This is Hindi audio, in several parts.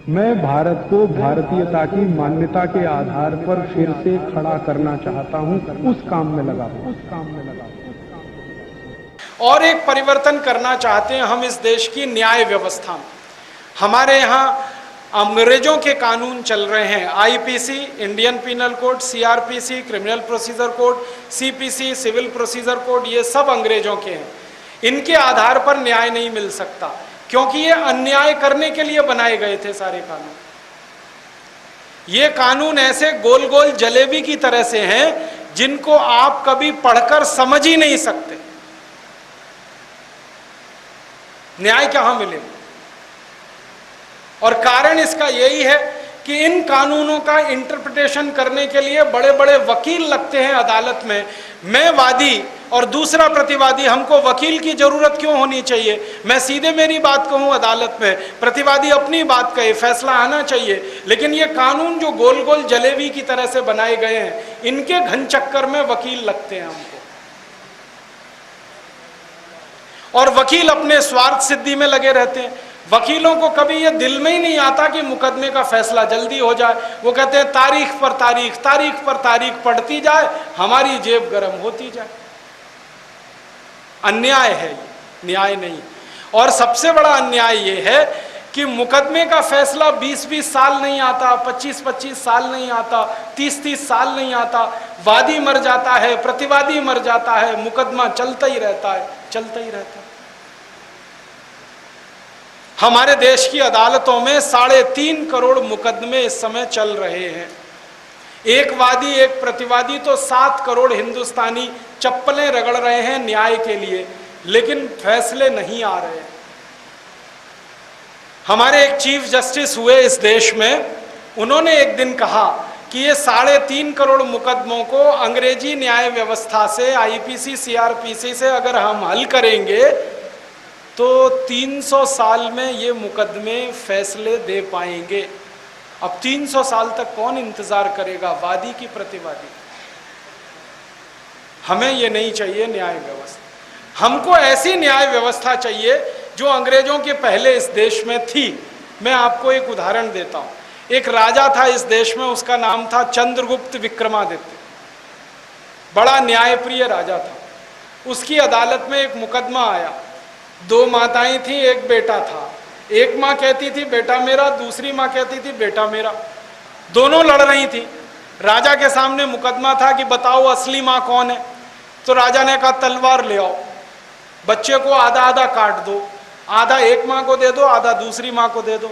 मैं भारत को भारतीयता की मान्यता के आधार पर फिर से खड़ा करना चाहता हूं, उस काम में लगा और एक परिवर्तन करना चाहते हैं हम इस देश की न्याय व्यवस्था में। हमारे यहाँ अंग्रेजों के कानून चल रहे हैं, IPC, Indian penal code, CrPC, criminal procedure code, CPC, civil procedure code, ये सब अंग्रेजों के हैं। इनके आधार पर न्याय नहीं मिल सकता, क्योंकि ये अन्याय करने के लिए बनाए गए थे सारे कानून। ये कानून ऐसे गोल गोल जलेबी की तरह से हैं जिनको आप कभी पढ़कर समझ ही नहीं सकते। न्याय कहां मिलेगा? और कारण इसका यही है कि इन कानूनों का इंटरप्रिटेशन करने के लिए बड़े बड़े वकील लगते हैं अदालत में। मैं वादी और दूसरा प्रतिवादी, हमको वकील की जरूरत क्यों होनी चाहिए? मैं सीधे मेरी बात कहूं अदालत में, प्रतिवादी अपनी बात कहे, फैसला आना चाहिए। लेकिन ये कानून जो गोल गोल जलेबी की तरह से बनाए गए हैं, इनके घन चक्कर में वकील लगते हैं हमको। और वकील अपने स्वार्थ सिद्धि में लगे रहते हैं। वकीलों को कभी ये दिल में ही नहीं आता कि मुकदमे का फैसला जल्दी हो जाए। वो कहते हैं तारीख पर तारीख, तारीख पर तारीख पड़ती जाए, हमारी जेब गर्म होती जाए। अन्याय है ये, न्याय नहीं। और सबसे बड़ा अन्याय ये है कि मुकदमे का फैसला 20-20 साल नहीं आता, 25-25 साल नहीं आता, 30-30 साल नहीं आता। वादी मर जाता है, प्रतिवादी मर जाता है, मुकदमा चलता ही रहता है, चलता ही रहता है। हमारे देश की अदालतों में 3.5 करोड़ मुकदमे इस समय चल रहे हैं। एक वादी एक प्रतिवादी तो 7 करोड़ हिंदुस्तानी चप्पलें रगड़ रहे हैं न्याय के लिए, लेकिन फैसले नहीं आ रहे। हमारे एक चीफ जस्टिस हुए इस देश में, उन्होंने एक दिन कहा कि ये 3.5 करोड़ मुकदमों को अंग्रेजी न्याय व्यवस्था से, आईपीसी, सीआरपीसी से अगर हम हल करेंगे तो 300 साल में ये मुकदमे फैसले दे पाएंगे। अब 300 साल तक कौन इंतजार करेगा, वादी की प्रतिवादी? हमें ये नहीं चाहिए न्याय व्यवस्था। हमको ऐसी न्याय व्यवस्था चाहिए जो अंग्रेजों के पहले इस देश में थी। मैं आपको एक उदाहरण देता हूं। एक राजा था इस देश में, उसका नाम था चंद्रगुप्त विक्रमादित्य। बड़ा न्यायप्रिय राजा था। उसकी अदालत में एक मुकदमा आया। 2 माताएं थी, एक बेटा था। एक माँ कहती थी बेटा मेरा, दूसरी माँ कहती थी बेटा मेरा। दोनों लड़ रही थी। राजा के सामने मुकदमा था कि बताओ असली माँ कौन है। तो राजा ने कहा तलवार ले आओ, बच्चे को आधा आधा काट दो, आधा एक माँ को दे दो, आधा दूसरी माँ को दे दो।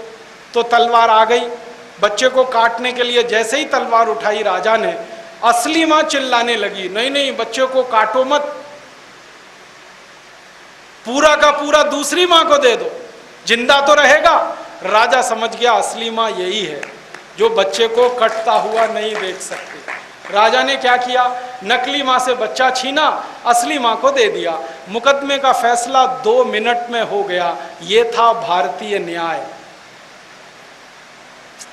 तो तलवार आ गई। बच्चे को काटने के लिए जैसे ही तलवार उठाई राजा ने, असली माँ चिल्लाने लगी, नहीं नहीं बच्चे को काटो मत, पूरा का पूरा दूसरी माँ को दे दो, जिंदा तो रहेगा। राजा समझ गया असली माँ यही है जो बच्चे को कटता हुआ नहीं देख सकती। राजा ने क्या किया, नकली माँ से बच्चा छीना, असली माँ को दे दिया। मुकदमे का फैसला 2 मिनट में हो गया। ये था भारतीय न्याय।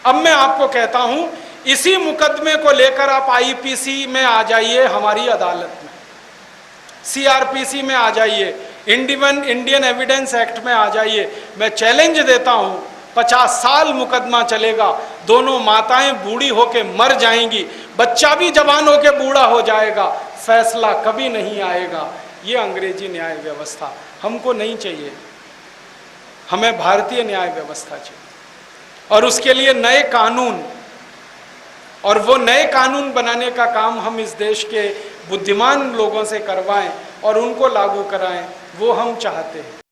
अब मैं आपको कहता हूं, इसी मुकदमे को लेकर आप आईपीसी में आ जाइए, हमारी अदालत में, सीआरपीसी में आ जाइए, इंडियन एविडेंस एक्ट में आ जाइए। मैं चैलेंज देता हूं, 50 साल मुकदमा चलेगा, दोनों माताएं बूढ़ी होके मर जाएंगी, बच्चा भी जवान होके बूढ़ा हो जाएगा, फैसला कभी नहीं आएगा। ये अंग्रेजी न्याय व्यवस्था हमको नहीं चाहिए। हमें भारतीय न्याय व्यवस्था चाहिए, और उसके लिए नए कानून, और वो नए कानून बनाने का काम हम इस देश के बुद्धिमान लोगों से करवाएं और उनको लागू कराएं, वो हम चाहते हैं।